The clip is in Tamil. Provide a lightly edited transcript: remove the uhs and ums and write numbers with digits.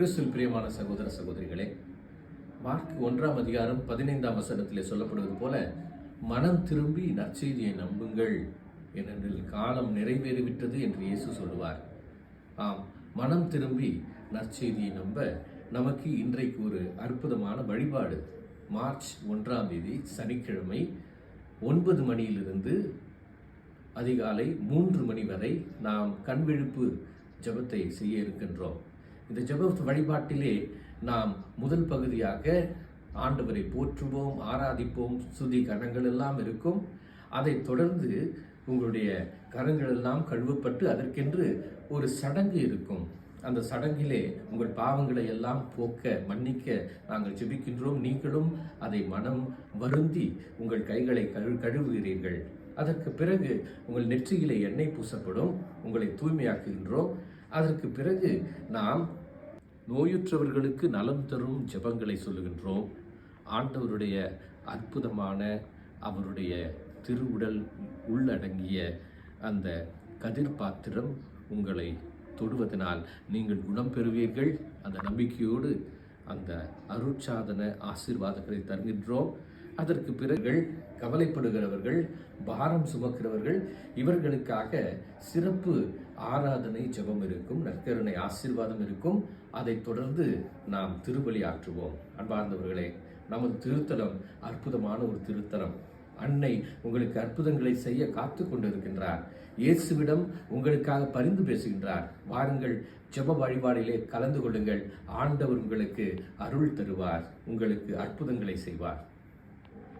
கிறிஸ்துவில் பிரியமான சகோதர சகோதரிகளே, மார்க் 1:15 சொல்லப்படுவது போல, மனம் திரும்பி நற்செய்தியை நம்புங்கள், ஏனெனில் காலம் நிறைவேறிவிட்டது என்று இயேசு சொல்லுவார். ஆம், மனம் திரும்பி நற்செய்தியை நம்ப நமக்கு இன்றைக்கு ஒரு அற்புதமான வழிபாடு. மார்ச் 1 சனிக்கிழமை 9 மணியிலிருந்து அதிகாலை 3 மணி வரை நாம் கண்விழிப்பு ஜெபத்தை செய்ய இருக்கின்றோம். இந்த ஜெப வழிபாட்டிலே நாம் முதல் பகுதியாக ஆண்டவரை போற்றுவோம், ஆராதிப்போம், சுதி கரங்கள் எல்லாம் இருக்கும். அதைத் தொடர்ந்து உங்களுடைய கரங்கள் எல்லாம் கழுவப்பட்டு அதற்கென்று ஒரு சடங்கு இருக்கும். அந்த சடங்கிலே உங்கள் பாவங்களை எல்லாம் போக்க, மன்னிக்க நாங்கள் ஜெபிக்கின்றோம். நீங்களும் அதை மனம் வருந்தி உங்கள் கைகளை கழுவுகிறீர்கள். அதற்கு பிறகு உங்கள் நெற்றியிலே எண்ணெய் பூசப்படும், உங்களை தூய்மையாக்குகின்றோம். அதற்கு பிறகு நாம் நோயுற்றவர்களுக்கு நலம் தரும் ஜெபங்களை சொல்லுகின்றோம். ஆண்டவருடைய அற்புதமான அவருடைய திருவுடல் உள்ளடங்கிய அந்த கதிர் பாத்திரம் உங்களை தொடுவதனால் நீங்கள் குணம் பெறுவீர்கள். அந்த நம்பிக்கையோடு அந்த அருட்சாதன ஆசீர்வாதங்களை தருகின்றோம். அதற்கு பிறகு கவலைப்படுகிறவர்கள், பாரம் சுமக்கிறவர்கள், இவர்களுக்காக சிறப்பு ஆராதனை ஜெபம் இருக்கும், நற்கருணை ஆசீர்வாதம் இருக்கும். அதைத் தொடர்ந்து நாம் திருபலி ஆற்றுவோம். அன்பார்ந்தவர்களே, நமது திருத்தலம் அற்புதமான ஒரு திருத்தலம். அன்னை உங்களுக்கு அற்புதங்களை செய்ய காத்து கொண்டிருக்கின்றார். இயேசுவிடம் உங்களுக்காக பரிந்து பேசுகின்றார். வாருங்கள், ஜெப வழிபாடிலே கலந்து கொள்ளுங்கள். ஆண்டவர் உங்களுக்கு அருள் தருவார், உங்களுக்கு அற்புதங்களை செய்வார்.